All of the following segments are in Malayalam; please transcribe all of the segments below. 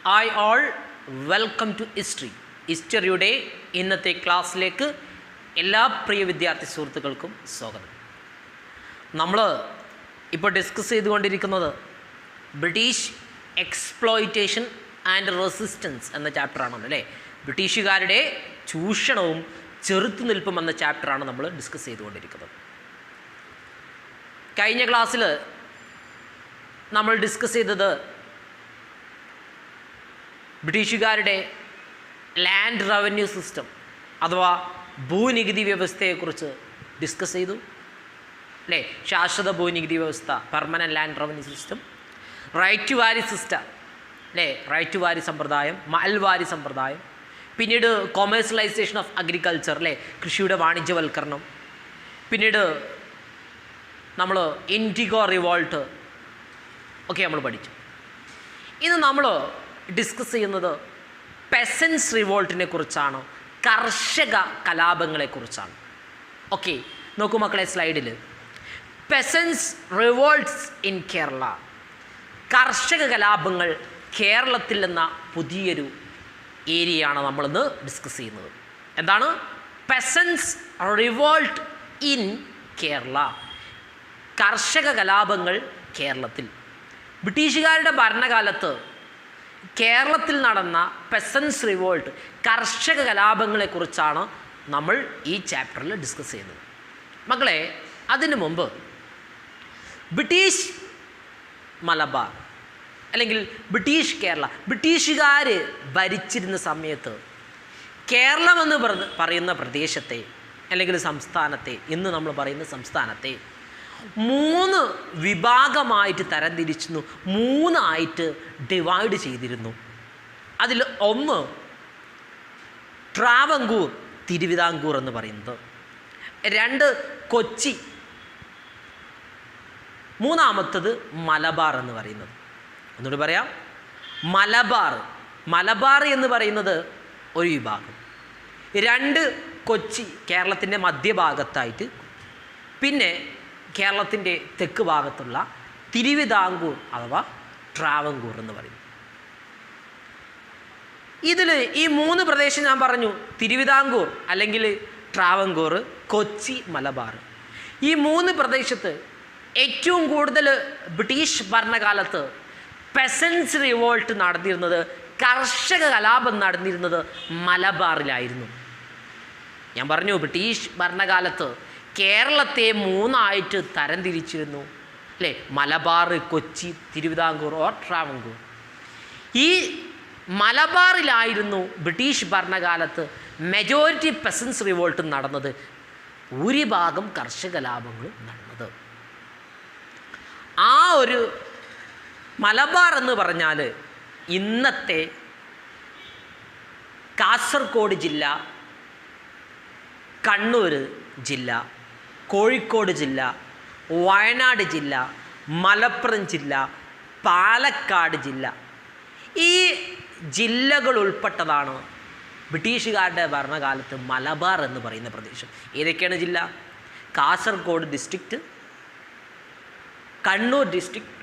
Hi all, welcome to history. ഹിസ്റ്ററിയുടെ ഇന്നത്തെ ക്ലാസ്സിലേക്ക് എല്ലാ പ്രിയ വിദ്യാർത്ഥി സുഹൃത്തുക്കൾക്കും സ്വാഗതം. നമ്മൾ ഇപ്പോൾ ഡിസ്കസ് ചെയ്തുകൊണ്ടിരിക്കുന്നത് ബ്രിട്ടീഷ് എക്സ്പ്ലോയിറ്റേഷൻ ആൻഡ് റെസിസ്റ്റൻസ് എന്ന ചാപ്റ്ററാണല്ലോ അല്ലേ. ബ്രിട്ടീഷുകാരുടെ ചൂഷണവും ചെറുത്തുനിൽപ്പും എന്ന ചാപ്റ്ററാണ് നമ്മൾ ഡിസ്കസ് ചെയ്തുകൊണ്ടിരിക്കുന്നത്. കഴിഞ്ഞ ക്ലാസ്സിൽ നമ്മൾ ഡിസ്കസ് ചെയ്തത് ബ്രിട്ടീഷുകാരുടെ ലാൻഡ് റവന്യൂ സിസ്റ്റം അഥവാ ഭൂനികുതി വ്യവസ്ഥയെക്കുറിച്ച് ഡിസ്കസ് ചെയ്തു അല്ലേ. ശാശ്വത ഭൂനികുതി വ്യവസ്ഥ, permanent land revenue system, ryotwari system അല്ലേ, റൈറ്റ് ടു വാരി സമ്പ്രദായം, മൽവാരി സമ്പ്രദായം, പിന്നീട് കൊമേഴ്സ്യലൈസേഷൻ ഓഫ് അഗ്രികൾച്ചർ അല്ലേ, കൃഷിയുടെ വാണിജ്യവൽക്കരണം, പിന്നീട് നമ്മൾ ഇൻഡിഗോ റിവോൾട്ട് ഒക്കെ നമ്മൾ പഠിച്ചു. ഇന്ന് നമ്മൾ ഡിസ്കസ് ചെയ്യുന്നത് പെസൻസ് റിവോൾട്ടിനെ കുറിച്ചാണ്, കർഷക കലാപങ്ങളെക്കുറിച്ചാണ്. ഓക്കെ, നോക്കൂ മക്കളെ സ്ലൈഡിൽ. പെസൻസ് റിവോൾട്ട്സ് ഇൻ കേരള, കർഷക കലാപങ്ങൾ കേരളത്തിൽ എന്ന പുതിയൊരു ഏരിയയാണ് നമ്മളിന്ന് ഡിസ്കസ് ചെയ്യുന്നത്. എന്താണ് പെസൻസ് റിവോൾട്ട് ഇൻ കേരള? കർഷക കലാപങ്ങൾ കേരളത്തിൽ. ബ്രിട്ടീഷുകാരുടെ ഭരണകാലത്ത് കേരളത്തിൽ നടന്ന പെസൻസ് റിവോൾട്ട്, കർഷക കലാപങ്ങളെക്കുറിച്ചാണ് നമ്മൾ ഈ ചാപ്റ്ററിൽ ഡിസ്കസ് ചെയ്യുന്നത്. മക്കളെ, അതിനു മുമ്പ് ബ്രിട്ടീഷ് മലബാർ അല്ലെങ്കിൽ ബ്രിട്ടീഷ് കേരള, ബ്രിട്ടീഷുകാർ ഭരിച്ചിരുന്ന സമയത്ത് കേരളം എന്ന് പറയുന്ന പ്രദേശത്തെ അല്ലെങ്കിൽ സംസ്ഥാനത്തെ, ഇന്ന് നമ്മൾ പറയുന്ന സംസ്ഥാനത്തെ 3 വിഭാഗമായിട്ട് തരംതിരിച്ചിരുന്നു, 3 ആയിട്ട് ഡിവൈഡ് ചെയ്തിരുന്നു. അതിൽ ഒന്ന് ട്രാവങ്കൂർ, തിരുവിതാംകൂർ എന്ന് പറയുന്നത്, 2 കൊച്ചി, 3-മത്തത് മലബാർ എന്ന് പറയുന്നത്. ഒന്നുകൂടി പറയാം, മലബാർ എന്ന് പറയുന്നത് ഒരു വിഭാഗം, 2 കൊച്ചി കേരളത്തിൻ്റെ മധ്യഭാഗത്തായിട്ട്, പിന്നെ കേരളത്തിൻ്റെ തെക്ക് ഭാഗത്തുള്ള തിരുവിതാംകൂർ അഥവാ ട്രാവങ്കൂർ എന്ന് പറയും. ഇതിൽ ഈ 3 പ്രദേശം ഞാൻ പറഞ്ഞു, തിരുവിതാംകൂർ അല്ലെങ്കിൽ ട്രാവങ്കൂർ, കൊച്ചി, മലബാർ. ഈ 3 പ്രദേശത്ത് ഏറ്റവും കൂടുതൽ ബ്രിട്ടീഷ് ഭരണകാലത്ത് പെസൻസ് റിവോൾട്ട് നടന്നിരുന്നത്, കർഷക കലാപം നടന്നിരുന്നത് മലബാറിലായിരുന്നു. ഞാൻ പറഞ്ഞു, ബ്രിട്ടീഷ് ഭരണകാലത്ത് കേരളത്തെ 3 ആയിട്ട് തരംതിരിച്ചിരുന്നു അല്ലേ, മലബാർ, കൊച്ചി, തിരുവിതാംകൂർ ഓർ ട്രാവങ്കൂർ. ഈ മലബാറിലായിരുന്നു ബ്രിട്ടീഷ് ഭരണകാലത്ത് മെജോറിറ്റി പെസൻസ് റിവോൾട്ട് നടന്നത്, ഭൂരിഭാഗം കർഷക കലാപങ്ങളും നടന്നത്. ആ ഒരു മലബാർ എന്ന് പറഞ്ഞാൽ ഇന്നത്തെ കാസർഗോഡ് ജില്ല, കണ്ണൂർ ജില്ല, കോഴിക്കോട് ജില്ല, വയനാട് ജില്ല, മലപ്പുറം ജില്ല, പാലക്കാട് ജില്ല, ഈ ജില്ലകൾ ഉൾപ്പെട്ടതാണ് ബ്രിട്ടീഷുകാരുടെ ഭരണകാലത്ത് മലബാർ എന്ന് പറയുന്ന പ്രദേശം. ഏതൊക്കെയാണ് ജില്ല? Kasaragod district, Kannur district,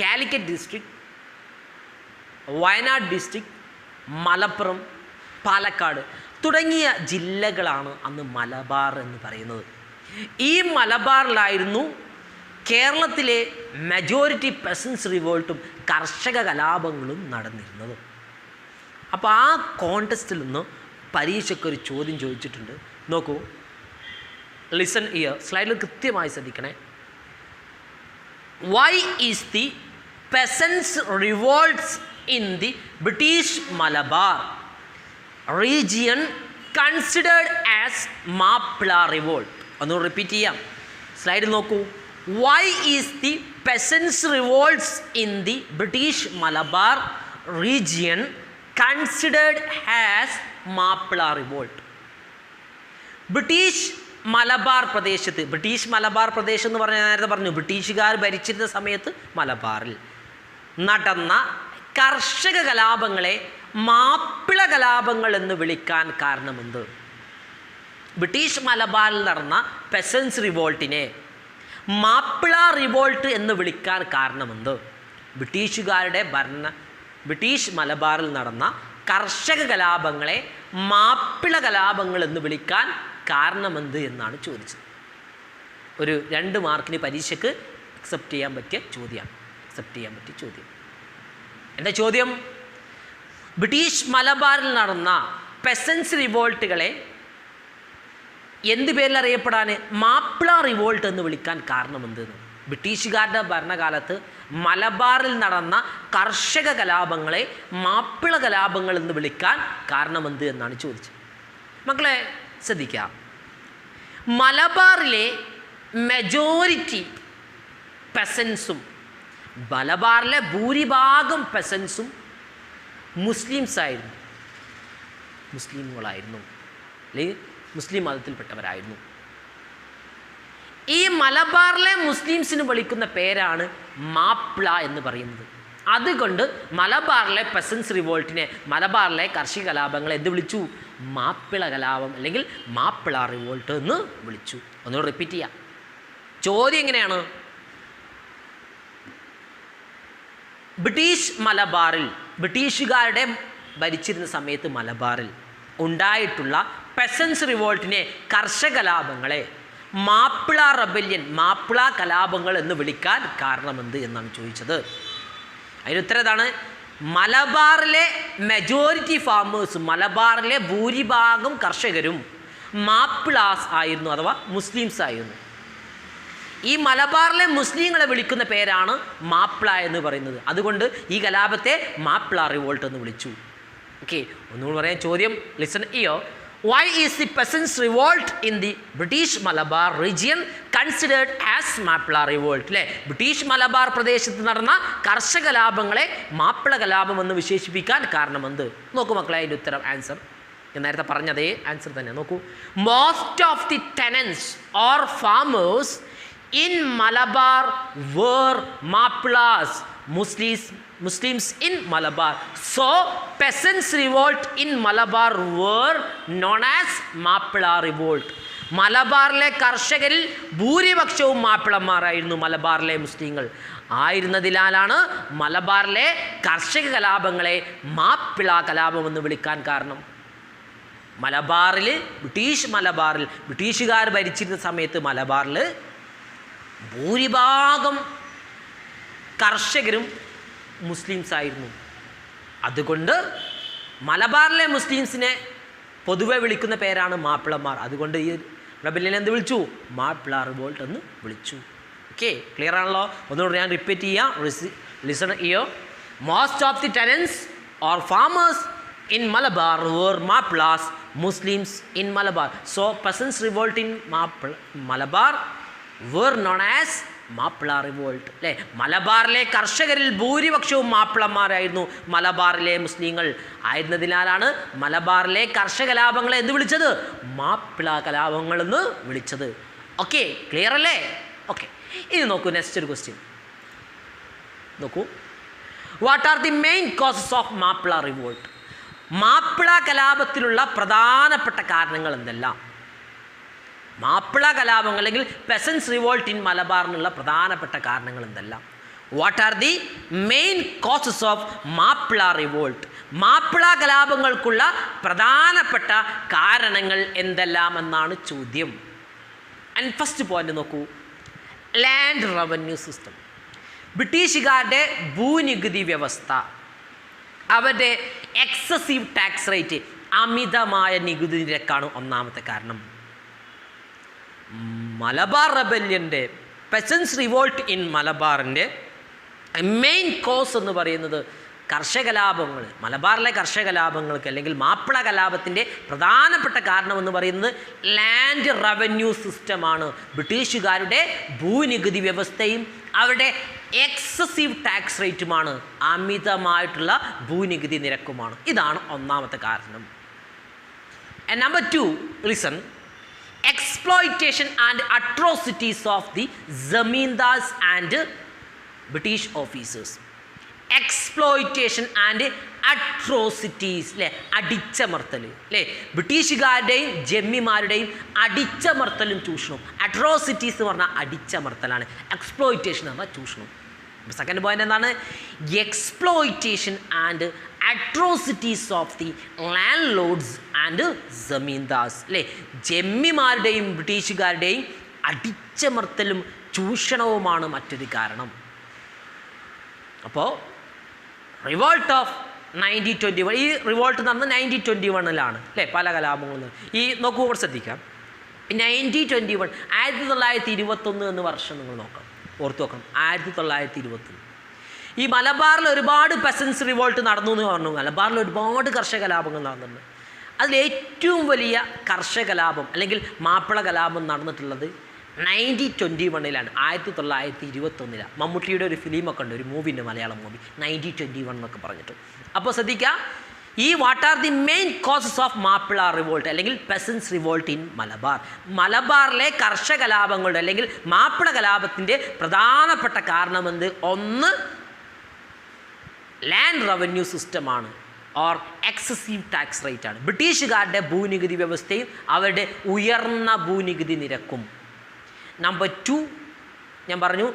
Calicut district, Wayanad district, Malappuram, Palakkad തുടങ്ങിയ ജില്ലകളാണ് അന്ന് മലബാർ എന്ന് പറയുന്നത്. ഈ മലബാറിലായിരുന്നു കേരളത്തിലെ മെജോറിറ്റി പെസൻസ് റിവോൾട്ടും കർഷക കലാപങ്ങളും നടന്നിരുന്നത്. അപ്പോൾ ആ കോണ്ടെസ്റ്റിൽ നിന്ന് പരീക്ഷയ്ക്കൊരു ചോദ്യം ചോദിച്ചിട്ടുണ്ട്. നോക്കൂ, ലിസൺ ഇയർ, സ്ലൈഡിൽ കൃത്യമായി ശ്രദ്ധിക്കണേ. Why is the peasants revolts in the British Malabar region considered as Mappila revolt? ഒന്ന് റിപ്പീറ്റ് ചെയ്യാം, സ്ലൈഡിൽ നോക്കൂ. Why is the peasants revolts in the British Malabar region considered as Mappila revolt? British Malabar പ്രദേശത്ത്, ബ്രിട്ടീഷ് മലബാർ പ്രദേശം എന്ന് പറഞ്ഞാൽ നേരത്തെ പറഞ്ഞു, ബ്രിട്ടീഷുകാർ ഭരിച്ചിരുന്ന സമയത്ത് മലബാറിൽ നടന്ന കർഷക കലാപങ്ങളെ മാപ്പിള കലാപങ്ങൾ എന്ന് വിളിക്കാൻ കാരണമെന്ത്? ബ്രിട്ടീഷ് മലബാറിൽ നടന്ന പെസൻസ് റിവോൾട്ടിനെ മാപ്പിള റിവോൾട്ട് എന്ന് വിളിക്കാൻ കാരണമെന്ത്? ബ്രിട്ടീഷുകാരുടെ ഭരണ ബ്രിട്ടീഷ് മലബാറിൽ നടന്ന കർഷക കലാപങ്ങളെ മാപ്പിള കലാപങ്ങൾ എന്ന് വിളിക്കാൻ കാരണമെന്ത് എന്നാണ് ചോദിച്ചത്. ഒരു 2 മാർക്കിന് പരീക്ഷയ്ക്ക് അക്സെപ്റ്റ് ചെയ്യാൻ പറ്റിയ ചോദ്യം. എന്താ ചോദ്യം? ബ്രിട്ടീഷ് മലബാറിൽ നടന്ന പെസൻസ് റിവോൾട്ടുകളെ എന്ത് പേരിൽ അറിയപ്പെടാൻ മാപ്പിള റിവോൾട്ട് എന്ന് വിളിക്കാൻ കാരണമെന്തെന്ന്. ബ്രിട്ടീഷുകാരുടെ ഭരണകാലത്ത് മലബാറിൽ നടന്ന കർഷക കലാപങ്ങളെ മാപ്പിള കലാപങ്ങൾ എന്ന് വിളിക്കാൻ കാരണമെന്ത് എന്നാണ് ചോദിച്ചത്. മക്കളെ ശ്രദ്ധിക്കുക, മലബാറിലെ മെജോറിറ്റി പെസൻസും മലബാറിലെ ഭൂരിഭാഗം പെസൻസും മുസ്ലിങ്ങളായിരുന്നു, അല്ലെങ്കിൽ മുസ്ലിം മതത്തിൽപ്പെട്ടവരായിരുന്നു. ഈ മലബാറിലെ മുസ്ലിംസിന് വിളിക്കുന്ന പേരാണ് മാപ്പിള എന്ന് പറയുന്നത്. അതുകൊണ്ട് മലബാറിലെ പെസൻസ് റിവോൾട്ടിനെ, മലബാറിലെ കാർഷിക കലാപങ്ങളെ എന്ത് വിളിച്ചു? മാപ്പിള കലാപം അല്ലെങ്കിൽ മാപ്പിള റിവോൾട്ട് എന്ന് വിളിച്ചു. ഒന്നുകൂടെ റിപ്പീറ്റ് ചെയ്യാം. ചോദ്യം എങ്ങനെയാണ്? ബ്രിട്ടീഷുകാരുടെ ഭരിച്ചിരുന്ന സമയത്ത് മലബാറിൽ ഉണ്ടായിട്ടുള്ള പെസൻസ് റിവോൾട്ടിനെ, കർഷക കലാപങ്ങളെ മാപ്പിള റെബല്യൻ, മാപ്പിള കലാപങ്ങൾ എന്ന് വിളിക്കാൻ കാരണമെന്ത് എന്നാണ് ചോദിച്ചത്. അതിന് ഉത്തരം ഇതാണ്. മലബാറിലെ മെജോറിറ്റി ഫാമേഴ്സും മലബാറിലെ ഭൂരിഭാഗം കർഷകരും മാപ്പിളാസ് ആയിരുന്നു, അഥവാ മുസ്ലിംസ് ആയിരുന്നു. ഈ മലബാറിലെ മുസ്ലിങ്ങളെ വിളിക്കുന്ന പേരാണ് മാപ്പിള എന്ന് പറയുന്നത്. അതുകൊണ്ട് ഈ കലാപത്തെ മാപ്പിള റിവോൾട്ട് എന്ന് വിളിച്ചു. ഓക്കെ, ഒന്നുകൂടി പറയാൻ ചോദ്യം ലിസൺ ചെയ്യോ. Why is the peasants revolt in the British Malabar region considered as Mappila revolt? അല്ലേ, ബ്രിട്ടീഷ് മലബാർ പ്രദേശത്ത് നടന്ന കർഷക കലാപങ്ങളെ മാപ്പിള കലാപം എന്ന് വിശേഷിപ്പിക്കാൻ കാരണമെന്ത്? നോക്കൂ മക്കളെ, അതിൻ്റെ ഉത്തരം ആൻസർ ഞാൻ നേരത്തെ പറഞ്ഞതേ ആൻസർ തന്നെ. നോക്കൂ, most of the ടെനൻസ് or farmers in Malabar were Mappilas, Muslims in Malabar. So peasants revolt in Malabar were known as Mappila revolt. മലബാറിലെ കർഷകരിൽ ഭൂരിപക്ഷവും മാപ്പിളന്മാരായിരുന്നു, മലബാറിലെ മുസ്ലിങ്ങൾ ആയിരുന്നതിനാലാണ് മലബാറിലെ കർഷക കലാപങ്ങളെ മാപ്പിള കലാപം എന്ന് വിളിക്കാൻ കാരണം. മലബാറിൽ ബ്രിട്ടീഷുകാർ ഭരിച്ചിരുന്ന സമയത്ത് മലബാറിൽ ഭൂരിഭാഗം കർഷകരും മുസ്ലിംസ് ആയിരുന്നു. അതുകൊണ്ട് മലബാറിലെ മുസ്ലിംസിനെ പൊതുവെ വിളിക്കുന്ന പേരാണ് മാപ്പിളമാർ. അതുകൊണ്ട് ഈ റബല്യനെ എന്ത് വിളിച്ചു? മാപ്പിള റിവോൾട്ട് എന്ന് വിളിച്ചു. ഓക്കെ, ക്ലിയർ ആണല്ലോ? ഒന്നുകൂടി ഞാൻ റിപ്പീറ്റ് ചെയ്യാം, ലിസൺ ചെയ്യോ. Most of the ടെനൻസ് or farmers in Malabar were Mappilas, Muslims in Malabar. So പെസൻസ് revolt in Malabar were known as Mappila revolt. അല്ലേ, മലബാറിലെ കർഷകരിൽ ഭൂരിപക്ഷവും മാപ്പിളന്മാരായിരുന്നു, മലബാറിലെ മുസ്ലിങ്ങൾ ആയിരുന്നതിനാലാണ് മലബാറിലെ കർഷക കലാപങ്ങളെ എന്ത് വിളിച്ചത്? മാപ്പിള കലാപങ്ങൾ എന്ന് വിളിച്ചത്. ഓക്കെ, ക്ലിയർ അല്ലേ? ഓക്കെ, ഇനി നോക്കൂ, നെക്സ്റ്റ് ഒരു ക്വസ്റ്റ്യൻ നോക്കൂ. What are the main causes of Mappila revolt? Mappila കലാപത്തിലുള്ള പ്രധാനപ്പെട്ട കാരണങ്ങൾ എന്തെല്ലാം? മാപ്പിള കലാപങ്ങൾ അല്ലെങ്കിൽ പെസൻസ് റിവോൾട്ട് ഇൻ മലബാറിനുള്ള പ്രധാനപ്പെട്ട കാരണങ്ങൾ എന്തെല്ലാം? What are the main causes of Mappila revolt? Mappila കലാപങ്ങൾക്കുള്ള പ്രധാനപ്പെട്ട കാരണങ്ങൾ എന്തെല്ലാം എന്നാണ് ചോദ്യം. ആൻഡ് ഫസ്റ്റ് പോയിന്റ് നോക്കൂ, ലാൻഡ് റവന്യൂ സിസ്റ്റം. ബ്രിട്ടീഷുകാരുടെ ഭൂനികുതി വ്യവസ്ഥ, അവരുടെ എക്സസീവ് ടാക്സ് റേറ്റ്, അമിതമായ നികുതി നിരക്കാണ് ഒന്നാമത്തെ കാരണം. മലബാർ റെബല്യൻ്റെ, പെസൻസ് റിവോൾട്ട് ഇൻ മലബാറിൻ്റെ മെയിൻ കോസ് എന്ന് പറയുന്നത് കർഷകലാപങ്ങൾ, മലബാറിലെ കർഷകലാപങ്ങൾക്ക് അല്ലെങ്കിൽ മാപ്പിള കലാപത്തിൻ്റെ പ്രധാനപ്പെട്ട കാരണമെന്ന് പറയുന്നത് ലാൻഡ് റവന്യൂ സിസ്റ്റമാണ്. ബ്രിട്ടീഷുകാരുടെ ഭൂനികുതി വ്യവസ്ഥയും അവരുടെ എക്സസീവ് ടാക്സ് റേറ്റുമാണ്, അമിതമായിട്ടുള്ള ഭൂനികുതി നിരക്കുമാണ്. ഇതാണ് ഒന്നാമത്തെ കാരണം. And number 2, listen, exploitation and atrocities of the zamindars and British officers. Exploitation and atrocities, അല്ലേ, അടിച്ചമർത്തൽ, അല്ലേ, ബ്രിട്ടീഷുകാരുടെയും ജമ്മിമാരുടെയും അടിച്ചമർത്തലും ചൂഷണവും. അട്രോസിറ്റീസ് എന്ന് പറഞ്ഞാൽ അടിച്ചമർത്തലാണ്, എക്സ്പ്ലോയിറ്റേഷൻ എന്ന് പറഞ്ഞാൽ ചൂഷണം. സെക്കൻഡ് പോയിന്റ് എന്താണ്? Exploitation and atrocities of the land lords and zamindars, അല്ലേ? ജമ്മിമാരുടെയും ബ്രിട്ടീഷുകാരുടെയും അടിച്ചമർത്തലും ചൂഷണവുമാണ് മറ്റൊരു കാരണം. അപ്പോൾ റിവോൾട്ട് ഓഫ് 1921, ഈ റിവോൾട്ട് നടന്നത് 1921 അല്ലേ? പല കലാപങ്ങളും ഈ നോക്കൂ, ഇവിടെ ശ്രദ്ധിക്കാം. 1921 1921 എന്ന വർഷം നിങ്ങൾ നോക്കണം, ഓർത്ത് നോക്കണം. 1921 ഈ മലബാറിൽ ഒരുപാട് പെസൻസ് റിവോൾട്ട് നടന്നു എന്ന് പറഞ്ഞു. മലബാറിൽ ഒരുപാട് കർഷക കലാപങ്ങൾ നടന്നിട്ടുണ്ട്. അതിലേറ്റവും വലിയ കർഷക കലാപം അല്ലെങ്കിൽ മാപ്പിള കലാപം നടന്നിട്ടുള്ളത് 1921 1921. മമ്മൂട്ടിയുടെ ഒരു ഫിലിമൊക്കെ ഉണ്ട്, ഒരു മൂവിൻ്റെ മലയാളം മൂവി 1921 എന്നൊക്കെ പറഞ്ഞിട്ട്. അപ്പോൾ ശ്രദ്ധിക്കുക, ഈ what are the main causes of Mappila revolt അല്ലെങ്കിൽ പെസൻസ് റിവോൾട്ട് ഇൻ മലബാർ. മലബാറിലെ കർഷക കലാപങ്ങളുടെ അല്ലെങ്കിൽ മാപ്പിള കലാപത്തിൻ്റെ പ്രധാനപ്പെട്ട കാരണമെന്ത്? ഒന്ന് ലാൻഡ് റവന്യൂ സിസ്റ്റമാണ്, ഓർ എക്സസീവ് ടാക്സ് റേറ്റ് ആണ്. ബ്രിട്ടീഷുകാരുടെ ഭൂനികുതി വ്യവസ്ഥയും അവരുടെ ഉയർന്ന ഭൂനികുതി നിരക്കും. നമ്പർ 2 ഞാൻ പറഞ്ഞു,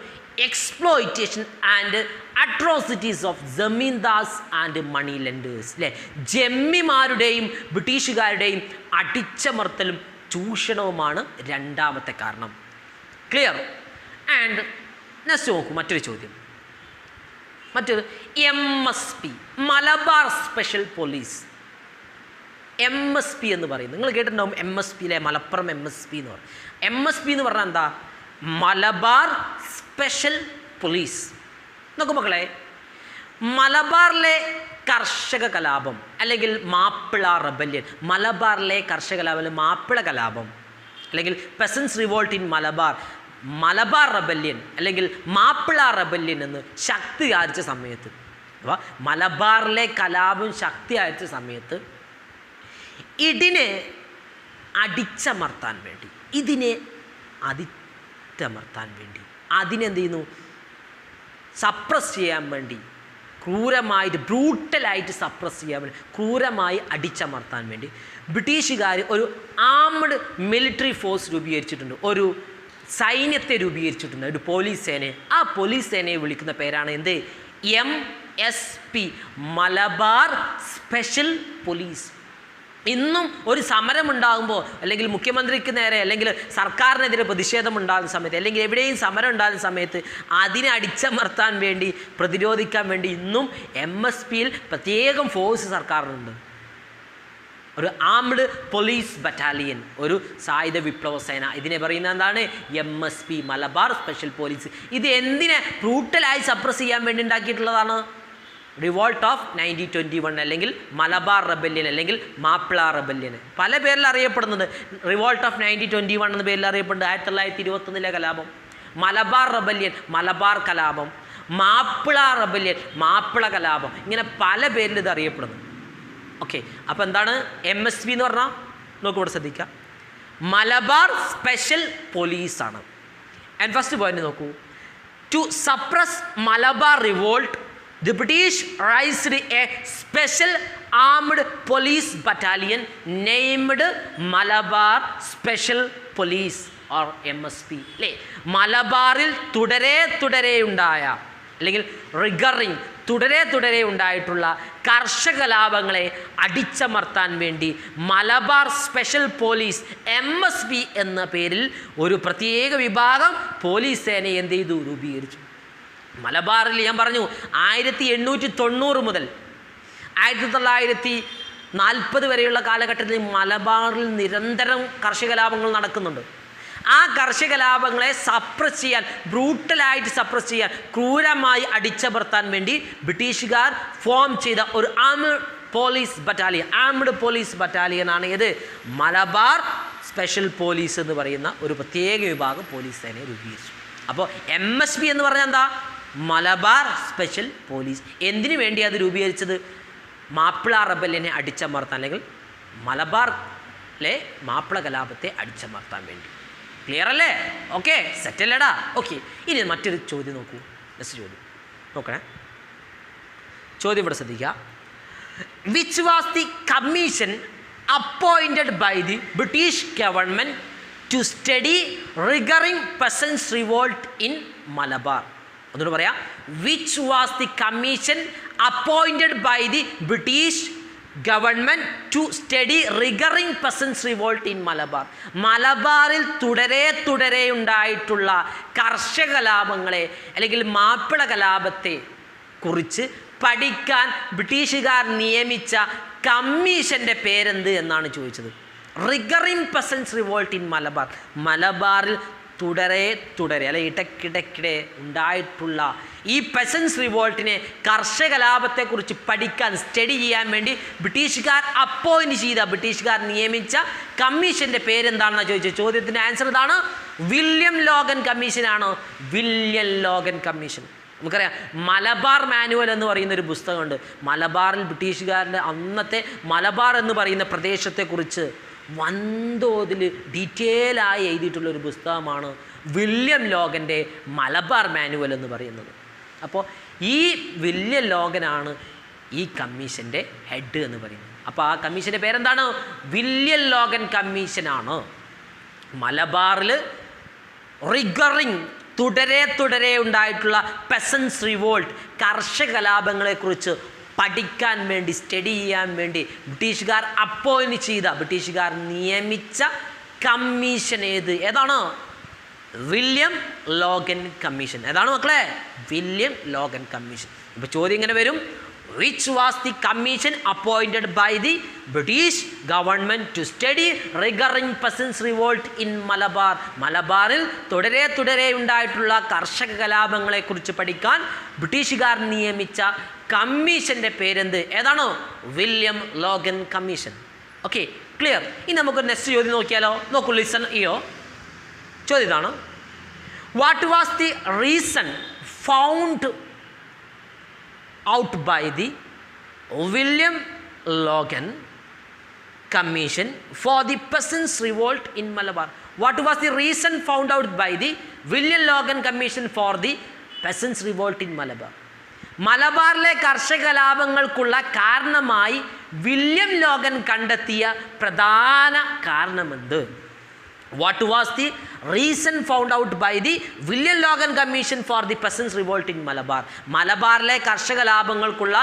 exploitation and atrocities of zamindars and money lenders, അല്ലേ? ജമ്മിമാരുടെയും ബ്രിട്ടീഷുകാരുടെയും അടിച്ചമർത്തലും ചൂഷണവുമാണ് രണ്ടാമത്തെ കാരണം. ക്ലിയർ? ആൻഡ് നെക്സ്റ്റ് നോക്കൂ, മറ്റൊരു ചോദ്യം. മറ്റൊരു MSP, Malabar special police. MSP എന്ന് പറയും, നിങ്ങൾ കേട്ടിട്ടുണ്ടാവും MSP, മലപ്പുറം MSP എന്ന് പറയും. MSP എന്ന് പറഞ്ഞാൽ എന്താ? Malabar special police. നോക്കൂ മക്കളെ, മലബാറിലെ കർഷക കലാപം അല്ലെങ്കിൽ മാപ്പിള റെബല്യൻ, മലബാറിലെ കർഷക കലാപം മാപ്പിള കലാപം അല്ലെങ്കിൽ പെസൻസ് revolt in Malabar, Malabar rebellion അല്ലെങ്കിൽ മാപ്പിള റെബല്യൻ എന്ന് ശക്തി ആർജിച്ച സമയത്ത്, അഥവാ മലബാറിലെ കലാപം ശക്തി ആർജിച്ച സമയത്ത് ഇതിനെ അടിച്ചമർത്താൻ വേണ്ടി, അതിനെന്ത് ചെയ്യുന്നു? സപ്രസ് ചെയ്യാൻ വേണ്ടി, ക്രൂരമായിട്ട് ബ്രൂട്ടലായിട്ട് സപ്രസ് ചെയ്യാൻ വേണ്ടി, ക്രൂരമായി അടിച്ചമർത്താൻ വേണ്ടി ബ്രിട്ടീഷുകാർ ഒരു ആംഡ് മിലിറ്ററി ഫോഴ്സ് രൂപീകരിച്ചിട്ടുണ്ട്, ഒരു സൈന്യത്തെ രൂപീകരിച്ചിട്ടുണ്ട്, ഒരു പോലീസ് സേനയെ. ആ പോലീസ് സേനയെ വിളിക്കുന്ന പേരാണ് എന്ത്? MSP, Malabar special police. ഇന്നും ഒരു സമരം ഉണ്ടാകുമ്പോൾ അല്ലെങ്കിൽ മുഖ്യമന്ത്രിക്ക് നേരെ അല്ലെങ്കിൽ സർക്കാരിനെതിരെ പ്രതിഷേധം ഉണ്ടാകുന്ന സമയത്ത് അല്ലെങ്കിൽ എവിടെയും സമരം ഉണ്ടാകുന്ന സമയത്ത് അതിനെ അടിച്ചമർത്താൻ വേണ്ടി, പ്രതിരോധിക്കാൻ വേണ്ടി ഇന്നും MSPയിൽ പ്രത്യേകം ഫോഴ്സ് സർക്കാരിനുണ്ട്. ഒരു ആംഡ് പോലീസ് ബറ്റാലിയൻ, ഒരു സായുധ വിപ്ലവ സേന. ഇതിനെ പറയുന്നത് എന്താണ്? MSP, Malabar special police. ഇത് എന്തിനെ ബ്രൂട്ടലായി സപ്രസ് ചെയ്യാൻ വേണ്ടി ഉണ്ടാക്കിയിട്ടുള്ളതാണ്? റിവോൾട്ട് ഓഫ് 1921 അല്ലെങ്കിൽ മലബാർ റെബല്യൻ അല്ലെങ്കിൽ മാപ്പിള റെബല്യൻ. പല പേരിൽ അറിയപ്പെടുന്നത് റിവോൾട്ട് ഓഫ് 1921 എന്ന പേരിൽ അറിയപ്പെടുന്നത്. 1921 കലാപം, മലബാർ റെബല്യൻ, മലബാർ കലാപം, മാപ്പിള റെബല്യൻ, മാപ്പിള കലാപം, ഇങ്ങനെ പല പേരിൽ ഇത് അറിയപ്പെടുന്നു. ഓക്കെ, അപ്പോൾ എന്താണ് MSP എന്ന് പറഞ്ഞാൽ? നോക്കൂ, ഇവിടെ ശ്രദ്ധിക്കാം, മലബാർ സ്പെഷ്യൽ പോലീസാണ്. ആൻഡ് ഫസ്റ്റ് പോയിന്റ് നോക്കൂ, to suppress Malabar revolt the British raised a special armed police battalion named Malabar Special Police or MSP. അല്ലേ? മലബാറിൽ തുടരെ ഉണ്ടായ അല്ലെങ്കിൽ തുടരെ ഉണ്ടായിട്ടുള്ള കർഷക കലാപങ്ങളെ അടിച്ചമർത്താൻ വേണ്ടി മലബാർ സ്പെഷ്യൽ പോലീസ് MSP എന്ന പേരിൽ ഒരു പ്രത്യേക വിഭാഗം പോലീസ് സേനയെ എന്ത് ചെയ്തു? രൂപീകരിച്ചു. മലബാറിൽ ഞാൻ പറഞ്ഞു 1890 മുതൽ 1940 വരെയുള്ള കാലഘട്ടത്തിൽ മലബാറിൽ നിരന്തരം കർഷക കലാപങ്ങൾ നടക്കുന്നുണ്ട്. ആ കർഷക കലാപങ്ങളെ സപ്രസ് ചെയ്യാൻ, ബ്രൂട്ടലായിട്ട് സപ്രസ് ചെയ്യാൻ, ക്രൂരമായി അടിച്ചമർത്താൻ വേണ്ടി ബ്രിട്ടീഷുകാർ ഫോം ചെയ്ത ഒരു ആംഡ് പോലീസ് ബറ്റാലിയനാണ് ഏത്? മലബാർ സ്പെഷ്യൽ പോലീസ് എന്ന് പറയുന്ന ഒരു പ്രത്യേക വിഭാഗം പോലീസ് സേനയെ രൂപീകരിച്ചു. അപ്പോൾ MSP എന്ന് പറഞ്ഞാൽ എന്താ? Malabar special police. എന്തിനു വേണ്ടി അത് രൂപീകരിച്ചത്? മാപ്പിള റെബല്യനെ അടിച്ചമർത്താൻ അല്ലെങ്കിൽ മലബാറിലെ മാപ്പിള കലാപത്തെ അടിച്ചമർത്താൻ വേണ്ടി. ക്ലിയർ അല്ലേ? ഓക്കെ, സെറ്റല്ലടാ? ഓക്കെ, ഇനി മറ്റൊരു ചോദ്യം നോക്കൂ. നെക്സ്റ്റ് ചോദ്യം നോക്കണേ. ചോദ്യം ഇവിടെ ശ്രദ്ധിക്കുക. Which was the commission appointed by the British government to study triggering peasants revolt in Malabar? ഒന്നുകൂടെ പറയാം. Which was the commission appointed by the British government to study triggering peasants revolt in Malabar. മലബാറിൽ തുടരെ ഉണ്ടായിട്ടുള്ള കർഷക കലാപങ്ങളെ അല്ലെങ്കിൽ മാപ്പിള കലാപത്തെ കുറിച്ച് പഠിക്കാൻ ബ്രിട്ടീഷുകാർ നിയമിച്ച കമ്മീഷൻ്റെ പേരെന്ത് എന്നാണ് ചോദിച്ചത്. റിഗറിംഗ് പെസൻസ് റിവോൾട്ട് ഇൻ മലബാർ. മലബാറിൽ തുടരെ അല്ലെ ഇടയ്ക്കിടെ ഉണ്ടായിട്ടുള്ള ഈ പെസൻസ് റിവോൾട്ടിനെ കർഷക കലാപത്തെക്കുറിച്ച് പഠിക്കാൻ സ്റ്റഡി ചെയ്യാൻ വേണ്ടി ബ്രിട്ടീഷുകാർ നിയമിച്ച കമ്മീഷൻ്റെ പേരെന്താണെന്ന് ചോദിച്ചത്. ചോദ്യത്തിൻ്റെ ആൻസർ ഇതാണ്, വില്യം ലോഗൻ കമ്മീഷനാണ്. William Logan commission. നമുക്കറിയാം മലബാർ മാനുവൽ എന്ന് പറയുന്ന ഒരു പുസ്തകമുണ്ട്. മലബാറിൽ ബ്രിട്ടീഷുകാരുടെ അന്നത്തെ മലബാർ എന്ന് പറയുന്ന പ്രദേശത്തെക്കുറിച്ച് വൻതോതിൽ ഡീറ്റെയിലായി എഴുതിയിട്ടുള്ള ഒരു പുസ്തകമാണ് വില്യം ലോഗൻ്റെ മലബാർ മാനുവൽ എന്ന് പറയുന്നത്. അപ്പോൾ ഈ വില്യം ലോഗനാണ് ഈ കമ്മീഷൻ്റെ ഹെഡ് എന്ന് പറയുന്നത്. അപ്പോൾ ആ കമ്മീഷൻ്റെ പേരെന്താണ്? വില്യം ലോഗൻ കമ്മീഷനാണ്. മലബാറിൽ റിഗറിംഗ് തുടരെ ഉണ്ടായിട്ടുള്ള പെസൻസ് റിവോൾട്ട് കർഷക കലാപങ്ങളെക്കുറിച്ച് പഠിക്കാൻ വേണ്ടി സ്റ്റഡി ചെയ്യാൻ വേണ്ടി ബ്രിട്ടീഷുകാർ നിയമിച്ച കമ്മീഷൻ ഏതാണ്? William Logan commission. ഏതാണ് മക്കളെ? William Logan commission. ഇപ്പോൾ ചോദ്യം ഇങ്ങനെ വരും, which was the commission appointed by the British government to study triggering peasants revolt in Malabar. മലബാറിൽ തുടരെ ഉണ്ടായിട്ടുള്ള കർഷക കലാപങ്ങളെക്കുറിച്ച് പഠിക്കാൻ ബ്രിട്ടീഷുകാർ നിയമിച്ച കമ്മീഷൻ്റെ പേരെന്ത്? ഏതാണോ? William Logan commission. Okay, clear. ഇനി നമുക്ക് നെക്സ്റ്റ് ചോദ്യം നോക്കിയാലോ? നോക്കൂ, ലിസൺ ചെയ്യോ. ചോദ്യം ഇതാണ്, what was the reason found out by the William Logan Commission for the Peasants Revolt in Malabar. What was the reason found out by the William Logan Commission for the Peasants Revolt in Malabar? മലബാറിലെ കർഷക കലാപങ്ങൾക്കുള്ള കാരണമായി വില്യം ലോഗൻ കണ്ടെത്തിയ പ്രധാന കാരണമെന്ത്? What was the reason found out by the William Logan Commission for the Peasants Revolt in Malabar? മലബാറിലെ കർഷക ലാഭങ്ങൾക്കുള്ള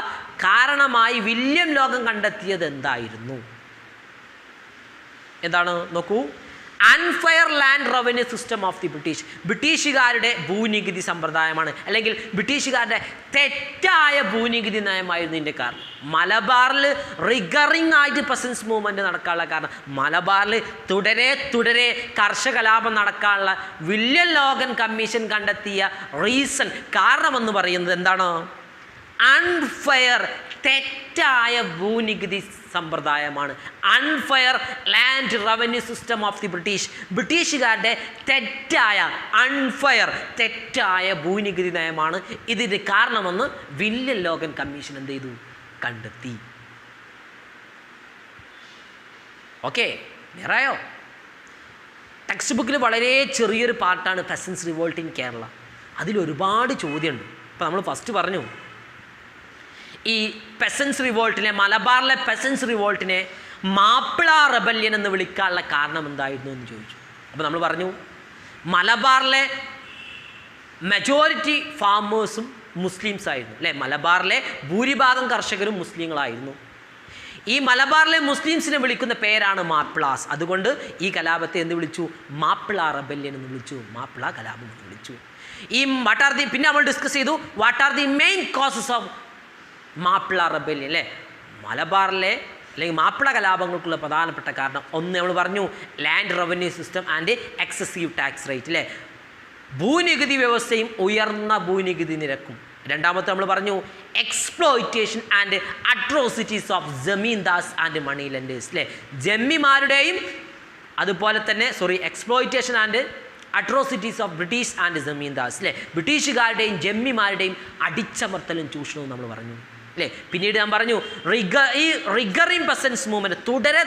കാരണമായി വില്യം ലോഗൻ കണ്ടെത്തിയത് എന്തായിരുന്നു? എന്താണ്? നോക്കൂ, unfair land revenue system of the British. ബ്രിട്ടീഷുകാരുടെ ഭൂനികുതി സമ്പ്രദായമാണ്, അല്ലെങ്കിൽ ബ്രിട്ടീഷുകാരുടെ തെറ്റായ ഭൂനികുതി നയമായിരുന്നു ഇതിൻ്റെ കാരണം. മലബാറിൽ റിഗറിംഗ് ആയിട്ട് പെസൻസ് മൂവ്മെൻറ്റ് നടക്കാനുള്ള കാരണം, മലബാറിൽ തുടരെ കർഷക കലാപം നടക്കാനുള്ള വില്യം ലോഗൻ കമ്മീഷൻ കണ്ടെത്തിയ റീസൺ, കാരണമെന്ന് പറയുന്നത് എന്താണ്? അൺഫെയർ, തെറ്റായ ഭൂനികുതി സമ്പ്രദായമാണ്. Unfair land revenue system of the British. ബ്രിട്ടീഷുകാരുടെ തെറ്റായ ഭൂനികുതി നയമാണ് ഇതിന് കാരണമെന്ന് വില്യം ലോഗൻ കമ്മീഷൻ എന്ത് ചെയ്തു? കണ്ടെത്തി. ഓക്കെ, നേരായോ? ടെക്സ്റ്റ് ബുക്കിൽ വളരെ ചെറിയൊരു പാർട്ടാണ് പെസൻസ് റിവോൾട്ട് ഇൻ കേരള. അതിലൊരുപാട് ചോദ്യമുണ്ട്. ഇപ്പോൾ നമ്മൾ ഫസ്റ്റ് പറഞ്ഞു, ഈ പെസൻസ് റിവോൾട്ടിനെ, മലബാറിലെ പെസൻസ് റിവോൾട്ടിനെ മാപ്പിള റെബല്യൻ എന്ന് വിളിക്കാനുള്ള കാരണം എന്തായിരുന്നു എന്ന് ചോദിച്ചു. അപ്പോൾ നമ്മൾ പറഞ്ഞു, മലബാറിലെ മെജോറിറ്റി ഫാമേഴ്സും മുസ്ലിംസ് ആയിരുന്നു, അല്ലേ? മലബാറിലെ ഭൂരിഭാഗം കർഷകരും മുസ്ലിങ്ങളായിരുന്നു. ഈ മലബാറിലെ മുസ്ലിംസിനെ വിളിക്കുന്ന പേരാണ് മാപ്പിളാസ്. അതുകൊണ്ട് ഈ കലാപത്തെ എന്ത് വിളിച്ചു? മാപ്പിള റെബല്യൻ എന്ന് വിളിച്ചു, മാപ്പിള കലാപം എന്ന് വിളിച്ചു. ഈ പിന്നെ നമ്മൾ ഡിസ്കസ് ചെയ്തു, what are the main causes of Mappila rebellion, അല്ലേ? മലബാറിലെ അല്ലെങ്കിൽ മാപ്പിള കലാപങ്ങൾക്കുള്ള പ്രധാനപ്പെട്ട കാരണം ഒന്ന് നമ്മൾ പറഞ്ഞു, land revenue system and excessive tax rate, അല്ലേ? ഭൂനികുതി വ്യവസ്ഥയും ഉയർന്ന ഭൂനികുതി നിരക്കും. രണ്ടാമത്തെ നമ്മൾ പറഞ്ഞു, exploitation and atrocities of zamindars and money lenders, അല്ലേ? ജമ്മിമാരുടെയും അതുപോലെ തന്നെ exploitation and atrocities of British and zamindars, അല്ലേ? ബ്രിട്ടീഷുകാരുടെയും ജമ്മിമാരുടെയും അടിച്ചമർത്തലും ചൂഷണവും നമ്മൾ പറഞ്ഞു, അല്ലേ? പിന്നീട് ഞാൻ പറഞ്ഞു, ഈ റിഗറിംഗ് പെസൻസ് മൂവ്മെൻറ്റ്,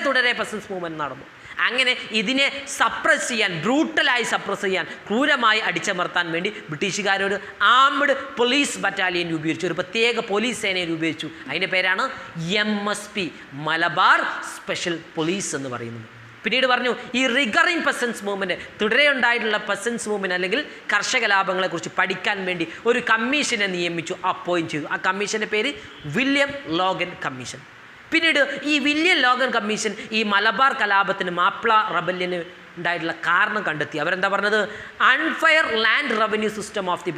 തുടരെ പെസൻസ് മൂവ്മെൻറ്റ് നടന്നു. അങ്ങനെ ഇതിനെ സപ്രസ് ചെയ്യാൻ, ബ്രൂട്ടലായി സപ്രസ് ചെയ്യാൻ, ക്രൂരമായി അടിച്ചമർത്താൻ വേണ്ടി ബ്രിട്ടീഷുകാരൊരു ആംഡ് പോലീസ് ബറ്റാലിയൻ രൂപീകരിച്ചു, ഒരു പ്രത്യേക പോലീസ് സേനയെ രൂപീകരിച്ചു. അതിൻ്റെ പേരാണ് MSP, മലബാർ സ്പെഷ്യൽ പോലീസ് എന്ന് പറയുന്നത്. പിന്നീട് പറഞ്ഞു ഈ റിഗറിങ് പെസൻസ് മൂവ്മെൻറ്റ്, തുടരെയുണ്ടായിട്ടുള്ള പെസൻസ് മൂവ്മെൻറ്റ് അല്ലെങ്കിൽ കർഷക ലാഭങ്ങളെക്കുറിച്ച് പഠിക്കാൻ വേണ്ടി ഒരു കമ്മീഷനെ നിയമിച്ചു, അപ്പോയിൻറ്റ് ചെയ്തു. ആ കമ്മീഷൻ്റെ പേര് വില്യം ലോഗൻ കമ്മീഷൻ. പിന്നീട് ഈ വില്യം ലോഗൻ കമ്മീഷൻ ഈ മലബാർ കലാപത്തിന്, മാപ്പിള റബല്യന് ഉണ്ടായിട്ടുള്ള കാരണം കണ്ടെത്തി. അവരെന്താ പറഞ്ഞത്? Unfair land revenue system of the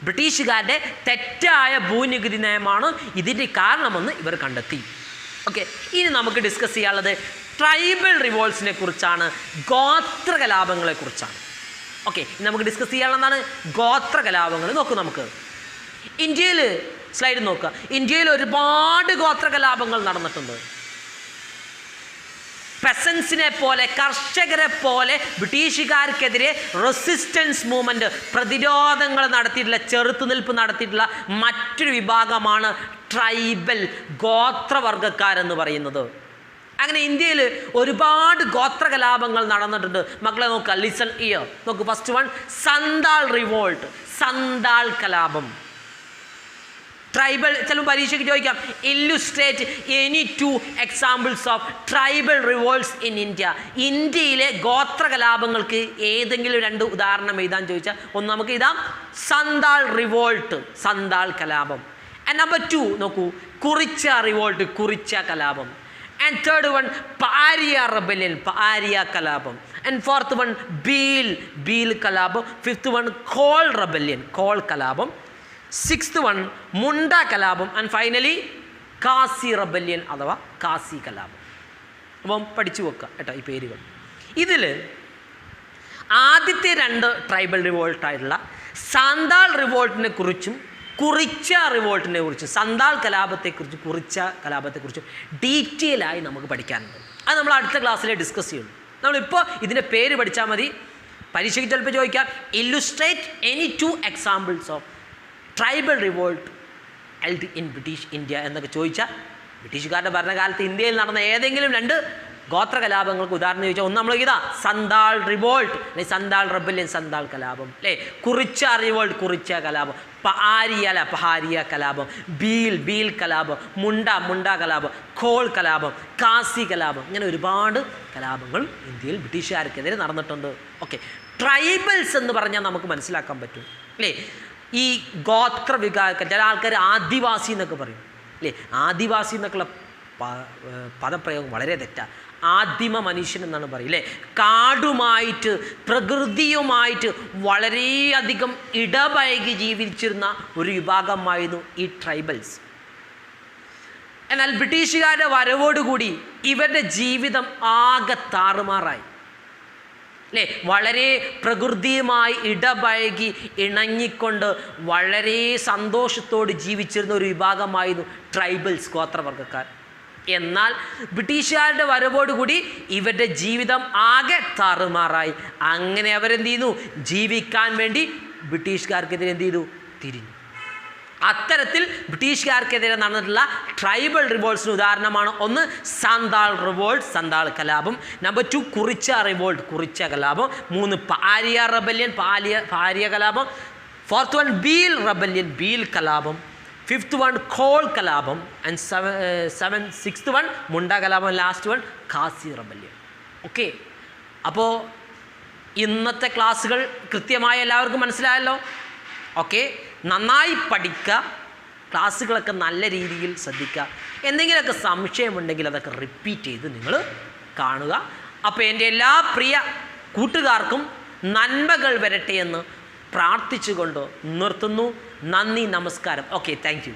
ബ്രിട്ടീഷുകാരുടെ തെറ്റായ ഭൂനികുതി നയമാണ് ഇതിൻ്റെ കാരണമെന്ന് ഇവർ കണ്ടെത്തി. ഓക്കെ, ഇനി നമുക്ക് ഡിസ്കസ് ചെയ്യാനുള്ളത് ട്രൈബൽ റിവോൾട്സിനെ കുറിച്ചാണ്, ഗോത്ര കലാപങ്ങളെക്കുറിച്ചാണ്. ഓക്കെ, നമുക്ക് ഡിസ്കസ് ചെയ്യാനുള്ളതാണ് ഗോത്ര കലാപങ്ങൾ. നോക്കൂ, നമുക്ക് ഇന്ത്യയിൽ സ്ലൈഡ് നോക്കുക. ഇന്ത്യയിൽ ഒരുപാട് ഗോത്ര കലാപങ്ങൾ നടന്നിട്ടുണ്ട്. പെസൻസിനെ പോലെ, കർഷകരെ പോലെ ബ്രിട്ടീഷുകാർക്കെതിരെ റെസിസ്റ്റൻസ് മൂവ്മെൻറ്റ്, പ്രതിരോധങ്ങൾ നടത്തിയിട്ടുള്ള, ചെറുത്തുനിൽപ്പ് നടത്തിയിട്ടുള്ള മറ്റൊരു വിഭാഗമാണ് ട്രൈബൽ, ഗോത്രവർഗ്ഗക്കാരെന്ന് പറയുന്നത്. അങ്ങനെ ഇന്ത്യയിൽ ഒരുപാട് ഗോത്ര കലാപങ്ങൾ നടന്നിട്ടുണ്ട്. മക്കളെ നോക്കുക, ലിസൺ ഇയർ. നോക്കൂ, first one Santhal revolt, Santhal കലാപം. ട്രൈബൽ, ചിലപ്പോൾ പരീക്ഷയ്ക്ക് ചോദിക്കാം, illustrate any 2 examples of tribal revolts in India. ഇന്ത്യയിലെ ഗോത്ര കലാപങ്ങൾക്ക് ഏതെങ്കിലും 2 ഉദാഹരണം എഴുതാൻ ചോദിച്ചാൽ ഒന്ന് നമുക്ക് എഴുതാം, സന്താൾ റിവോൾട്ട്, സന്താൾ കലാപം. ആൻഡ് നമ്പർ 2 നോക്കൂ, കുറിച്ച റിവോൾട്ട്, കുറിച്ച കലാപം. ആൻഡ് തേർഡ് വൺ പാരിയ റബല്യൻ, പാരിയ കലാപം. ആൻഡ് ഫോർത്ത് വൺ ബീൽ കലാപം. Fifth one call rebellion, call കലാപം. സിക്സ്ത് വൺ മുണ്ട കലാപം. ആൻഡ് ഫൈനലി കാസി റബല്യൻ അഥവാ കാസി കലാപം. അപ്പം പഠിച്ചു വെക്കുക കേട്ടോ ഈ പേരുകൾ. ഇതിൽ ആദ്യത്തെ 2 ട്രൈബൽ റിവോൾട്ടായിട്ടുള്ള സാന്താൾ റിവോൾട്ടിനെ കുറിച്ചും കുറിച്ച റിവോൾട്ടിനെ കുറിച്ചും, സന്താൾ കലാപത്തെക്കുറിച്ചും കുറിച്ച കലാപത്തെക്കുറിച്ചും ഡീറ്റെയിൽ ആയി നമുക്ക് പഠിക്കാനുണ്ട്. അത് നമ്മൾ അടുത്ത ക്ലാസ്സിൽ ഡിസ്കസ് ചെയ്യുള്ളൂ. നമ്മളിപ്പോൾ ഇതിൻ്റെ പേര് പഠിച്ചാൽ മതി. പരീക്ഷയ്ക്ക് ചിലപ്പോൾ ചോദിക്കാം, illustrate any 2 examples of tribal revolt held in British India എന്നൊക്കെ ചോദിച്ചാൽ, ബ്രിട്ടീഷുകാരുടെ ഭരണകാലത്ത് ഇന്ത്യയിൽ നടന്ന ഏതെങ്കിലും 2 ഗോത്ര കലാപങ്ങൾക്ക് ഉദാഹരണം ചോദിച്ചാൽ ഒന്ന് നമ്മൾ ഇതാ, സന്താൾ റിവോൾട്ട് അല്ലെങ്കിൽ സന്താൾ റബല്യൻ, സന്താൾ കലാപം അല്ലേ, കുറിച്ച റിവോൾട്ട്, കുറിച്ച കലാപം, പഹാരിയ കലാപം, ബീൽ കലാപം, മുണ്ട കലാപം, ഖോൾ കലാപം, കാസി കലാപം. ഇങ്ങനെ ഒരുപാട് കലാപങ്ങൾ ഇന്ത്യയിൽ ബ്രിട്ടീഷുകാർക്കെതിരെ നടന്നിട്ടുണ്ട്. ഓക്കെ, ട്രൈബൽസ് എന്ന് പറഞ്ഞാൽ നമുക്ക് മനസ്സിലാക്കാൻ പറ്റും അല്ലേ. ഈ ഗോത്ര വികാരം, ചില ആൾക്കാർ ആദിവാസി എന്നൊക്കെ പറയും അല്ലേ. ആദിവാസി എന്നൊക്കെയുള്ള പദപ്രയോഗം വളരെ തെറ്റാണ്. ആദിമ മനുഷ്യൻ എന്നാണ് പറയും അല്ലേ. കാടുമായിട്ട്, പ്രകൃതിയുമായിട്ട് വളരെയധികം ഇടപഴകി ജീവിച്ചിരുന്ന ഒരു വിഭാഗമായിരുന്നു ഈ ട്രൈബൽസ്. എന്നാൽ ബ്രിട്ടീഷുകാരുടെ വരവോടുകൂടി ഇവരുടെ ജീവിതം ആകെ താറുമാറായി അല്ലേ. വളരെ പ്രകൃതിയുമായി ഇടപഴകി ഇണങ്ങിക്കൊണ്ട് വളരെ സന്തോഷത്തോട് ജീവിച്ചിരുന്ന ഒരു വിഭാഗമായിരുന്നു ട്രൈബൽസ്, ഗോത്രവർഗ്ഗക്കാർ. എന്നാൽ ബ്രിട്ടീഷുകാരുടെ വരവോടുകൂടി ഇവരുടെ ജീവിതം ആകെ താറുമാറായി. അങ്ങനെ അവരെന്ത് ചെയ്യുന്നു, ജീവിക്കാൻ വേണ്ടി ബ്രിട്ടീഷുകാർക്കെതിരെ എന്ത് ചെയ്തു, തിരിഞ്ഞു. അത്തരത്തിൽ ബ്രിട്ടീഷുകാർക്കെതിരെ നടന്നിട്ടുള്ള ട്രൈബൽ റിവോൾട്ട്സിന് ഉദാഹരണമാണ് ഒന്ന് സാന്താൾ റിവോൾട്ട്, സാന്താൾ കലാപം. നമ്പർ 2 കുറിച്ച റിവോൾട്ട്, കുറിച്ച കലാപം. 3 പാരിയ റബല്യൻ, പാരിയ കലാപം. 4th വൺ ബീൽ റബല്യൻ, ബീൽ കലാപം. 5th വൺ ഖോൾ കലാപം. ആൻഡ് 6th വൺ മുണ്ട കലാപം. Last one Khasi rebellion. Okay, അപ്പോൾ ഇന്നത്തെ ക്ലാസ്സുകൾ കൃത്യമായി എല്ലാവർക്കും മനസ്സിലായല്ലോ. ഓക്കെ, നന്നായി പഠിക്കുക, ക്ലാസ്സുകളൊക്കെ നല്ല രീതിയിൽ ശ്രദ്ധിക്കുക. എന്തെങ്കിലുമൊക്കെ സംശയമുണ്ടെങ്കിൽ അതൊക്കെ റിപ്പീറ്റ് ചെയ്ത് നിങ്ങൾ കാണുക. അപ്പോൾ എൻ്റെ എല്ലാ പ്രിയ കൂട്ടുകാർക്കും നന്മകൾ വരട്ടെ എന്ന് പ്രാർത്ഥിച്ചുകൊണ്ട് നിർത്തുന്നു. നന്ദി, നമസ്കാരം. Okay, thank you.